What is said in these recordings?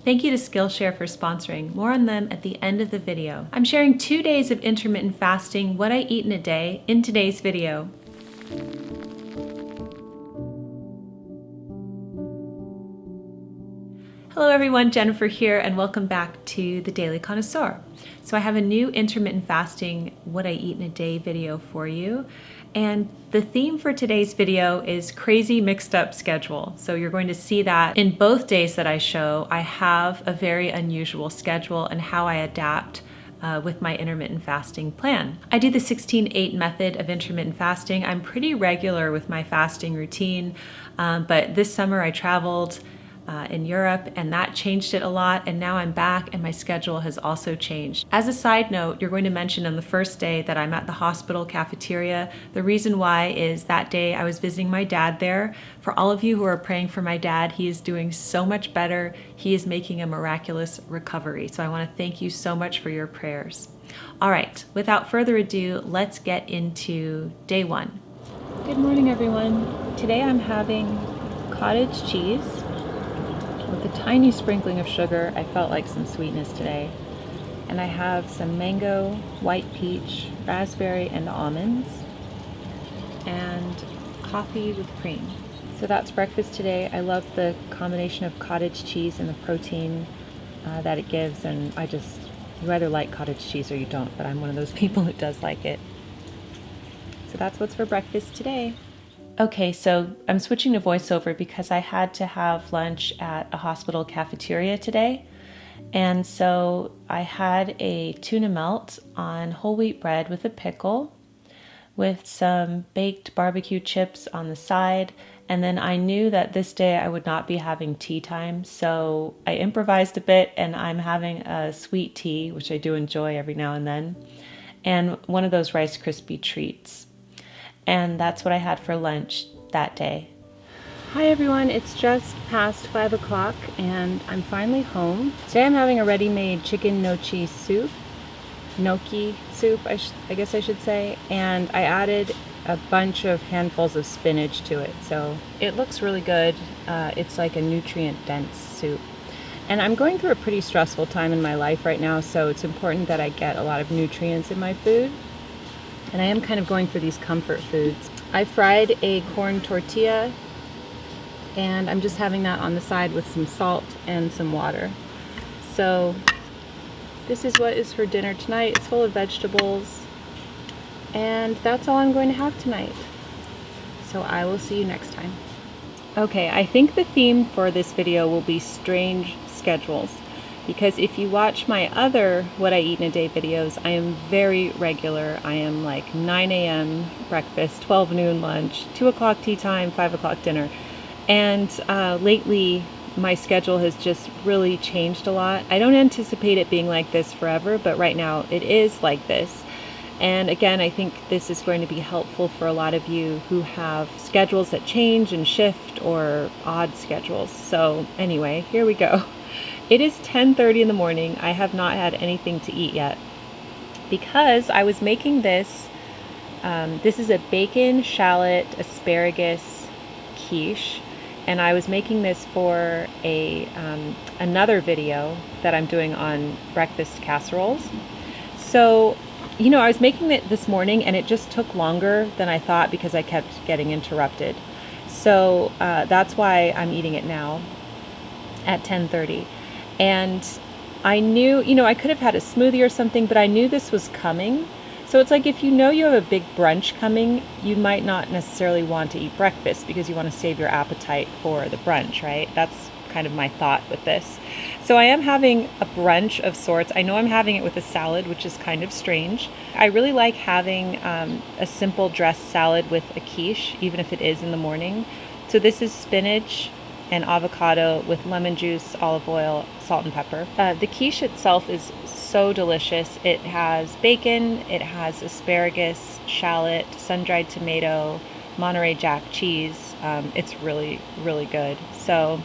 Thank you to Skillshare for sponsoring. More on them at the end of the video. I'm sharing 2 days of intermittent fasting, what I eat in a day, in today's video. Hello everyone, Jennifer here, and welcome back to the Daily Connoisseur. So I have a new intermittent fasting, what I eat in a day video for you. And the theme for today's video is crazy mixed up schedule. So you're going to see that in both days that I show, I have a very unusual schedule and how I adapt with my intermittent fasting plan. I do the 16-8 method of intermittent fasting. I'm pretty regular with my fasting routine, but this summer I traveled in Europe, and that changed it a lot, and now I'm back and my schedule has also changed. As a side note, you're going to mention on the first day that I'm at the hospital cafeteria. The reason why is that day I was visiting my dad there. For all of you who are praying for my dad, he is doing so much better. He is making a miraculous recovery. So I want to thank you so much for your prayers. All right, without further ado, let's get into day one. Good morning, everyone. Today I'm having cottage cheese with a tiny sprinkling of sugar. I felt like some sweetness today. And I have some mango, white peach, raspberry, and almonds, and coffee with cream. So that's breakfast today. I love the combination of cottage cheese and the protein that it gives, and you either like cottage cheese or you don't, but I'm one of those people who does like it. So that's what's for breakfast today. Okay, so I'm switching to voiceover because I had to have lunch at a hospital cafeteria today. And so I had a tuna melt on whole wheat bread with a pickle, with some baked barbecue chips on the side. And then I knew that this day I would not be having tea time, so I improvised a bit and I'm having a sweet tea, which I do enjoy every now and then, and one of those Rice Krispie treats. And that's what I had for lunch that day. Hi everyone, it's just past 5 o'clock and I'm finally home. Today I'm having a ready-made chicken gnocchi soup, gnocchi soup I guess I should say, and I added a bunch of handfuls of spinach to it, so it looks really good. It's like a nutrient-dense soup. And I'm going through a pretty stressful time in my life right now, so it's important that I get a lot of nutrients in my food. And I am kind of going for these comfort foods. I fried a corn tortilla, and I'm just having that on the side with some salt and some water. So this is what is for dinner tonight. It's full of vegetables, and that's all I'm going to have tonight. So I will see you next time. Okay, I think the theme for this video will be strange schedules. Because if you watch my other What I Eat in a Day videos, I am very regular. I am like 9 a.m. breakfast, 12 noon lunch, 2 o'clock tea time, 5 o'clock dinner. And lately, my schedule has just really changed a lot. I don't anticipate it being like this forever, but right now it is like this. And again, I think this is going to be helpful for a lot of you who have schedules that change and shift or odd schedules. So anyway, here we go. It is 10:30 in the morning. I have not had anything to eat yet because I was making this. This is a bacon, shallot, asparagus quiche, and I was making this for another video that I'm doing on breakfast casseroles. So, you know, I was making it this morning and it just took longer than I thought because I kept getting interrupted. So that's why I'm eating it now at 10:30. And I knew, you know, I could have had a smoothie or something, but I knew this was coming. So it's like if you know you have a big brunch coming, you might not necessarily want to eat breakfast because you want to save your appetite for the brunch, right? That's kind of my thought with this. So I am having a brunch of sorts. I know I'm having it with a salad, which is kind of strange. I really like having a simple dressed salad with a quiche, even if it is in the morning. So this is spinach and avocado with lemon juice, olive oil, salt and pepper. The quiche itself is so delicious. It has bacon, it has asparagus, shallot, sun-dried tomato, Monterey Jack cheese. It's really, really good. So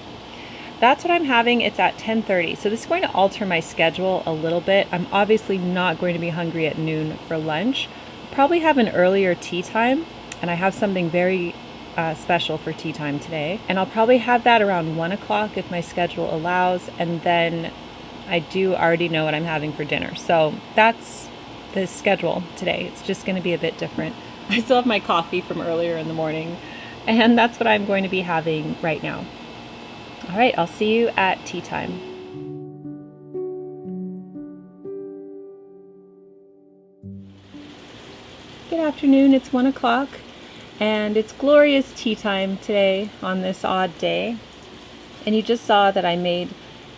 that's what I'm having. It's at 10:30. So this is going to alter my schedule a little bit. I'm obviously not going to be hungry at noon for lunch. Probably have an earlier tea time, and I have something very special for tea time today. And I'll probably have that around 1 o'clock if my schedule allows. And then I do already know what I'm having for dinner. So that's the schedule today. It's just going to be a bit different. I still have my coffee from earlier in the morning, and that's what I'm going to be having right now. All right, I'll see you at tea time. Good afternoon, it's 1 o'clock, and it's glorious tea time today on this odd day. And you just saw that I made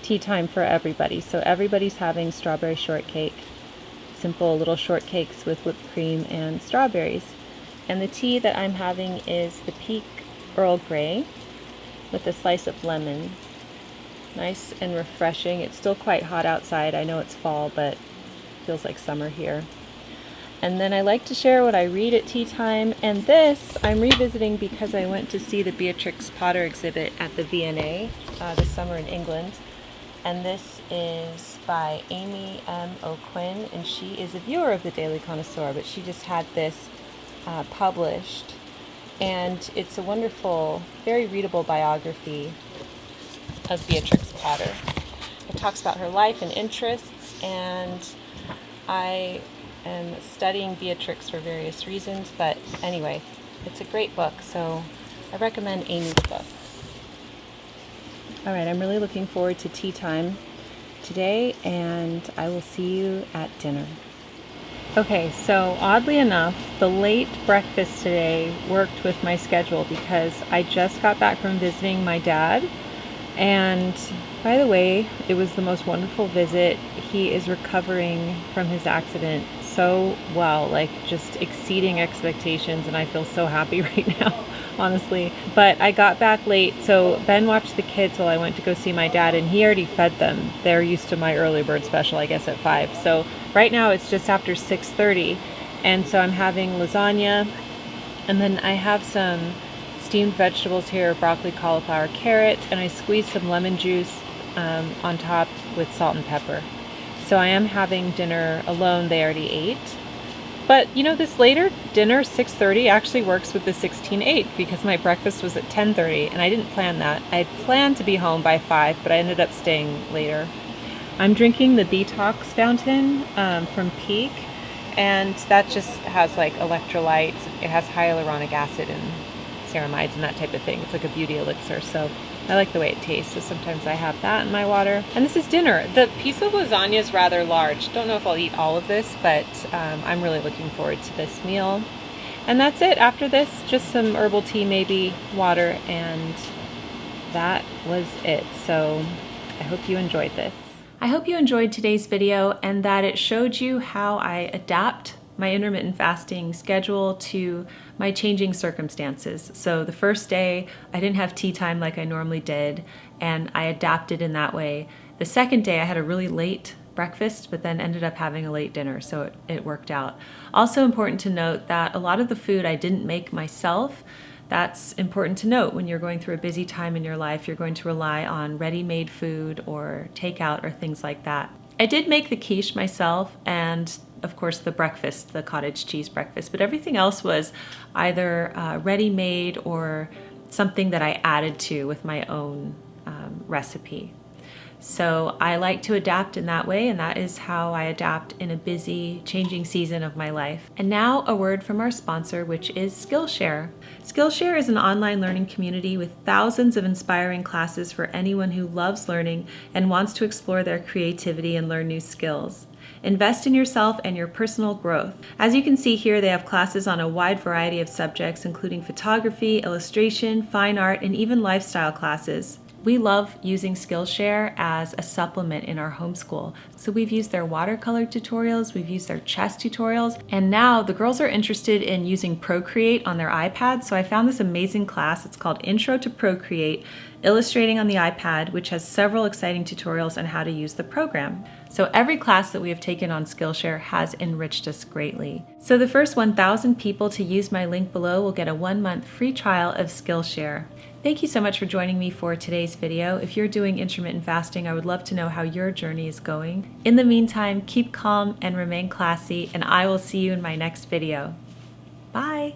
tea time for everybody. So everybody's having strawberry shortcake. Simple little shortcakes with whipped cream and strawberries. And the tea that I'm having is the Peak Earl Grey with a slice of lemon. Nice and refreshing. It's still quite hot outside. I know it's fall, but it feels like summer here. And then I like to share what I read at tea time. And this I'm revisiting because I went to see the Beatrix Potter exhibit at the V&A this summer in England. And this is by Amy M. O'Quinn, and she is a viewer of the Daily Connoisseur, but she just had this published. And it's a wonderful, very readable biography of Beatrix Potter. It talks about her life and interests, and I am studying Beatrix for various reasons, but anyway, it's a great book, so I recommend Amy's book. All right, I'm really looking forward to tea time today, and I will see you at dinner. Okay, so oddly enough, the late breakfast today worked with my schedule because I just got back from visiting my dad. And by the way, it was the most wonderful visit. He is recovering from his accident so well, like just exceeding expectations, and I feel so happy right now, honestly. But I got back late, so Ben watched the kids while I went to go see my dad, and he already fed them. They're used to my early bird special, I guess, at 5. So right now it's just after 6:30, and so I'm having lasagna, and then I have some steamed vegetables here, broccoli, cauliflower, carrots, and I squeezed some lemon juice on top with salt and pepper. So I am having dinner alone. They already ate. But you know, this later dinner, 6:30, actually works with the 16:8 because my breakfast was at 10:30, and I didn't plan that. I had planned to be home by 5, but I ended up staying later. I'm drinking the Detox Fountain from Peak, and that just has like electrolytes. It has hyaluronic acid and ceramides and that type of thing. It's like a beauty elixir, so I like the way it tastes, so sometimes I have that in my water. And this is dinner. The piece of lasagna is rather large. Don't know if I'll eat all of this, but I'm really looking forward to this meal. And that's it. After this, just some herbal tea, maybe water, and that was it. So I hope you enjoyed this. I hope you enjoyed today's video and that it showed you how I adapt my intermittent fasting schedule to my changing circumstances. So the first day, I didn't have tea time like I normally did, and I adapted in that way. The second day, I had a really late breakfast, but then ended up having a late dinner, so it worked out. Also important to note that a lot of the food I didn't make myself. That's important to note when you're going through a busy time in your life. You're going to rely on ready-made food or takeout or things like that. I did make the quiche myself, and of course the breakfast, the cottage cheese breakfast, but everything else was either ready-made or something that I added to with my own recipe. So I like to adapt in that way, and that is how I adapt in a busy, changing season of my life. And now a word from our sponsor, which is Skillshare. Skillshare is an online learning community with thousands of inspiring classes for anyone who loves learning and wants to explore their creativity and learn new skills. Invest in yourself and your personal growth. As you can see here, they have classes on a wide variety of subjects, including photography, illustration, fine art, and even lifestyle classes. We love using Skillshare as a supplement in our homeschool. So we've used their watercolor tutorials, we've used their chess tutorials, and now the girls are interested in using Procreate on their iPad. So I found this amazing class. It's called Intro to Procreate, Illustrating on the iPad, which has several exciting tutorials on how to use the program. So every class that we have taken on Skillshare has enriched us greatly. So the first 1,000 people to use my link below will get a 1-month free trial of Skillshare. Thank you so much for joining me for today's video. If you're doing intermittent fasting, I would love to know how your journey is going. In the meantime, keep calm and remain classy, and I will see you in my next video. Bye!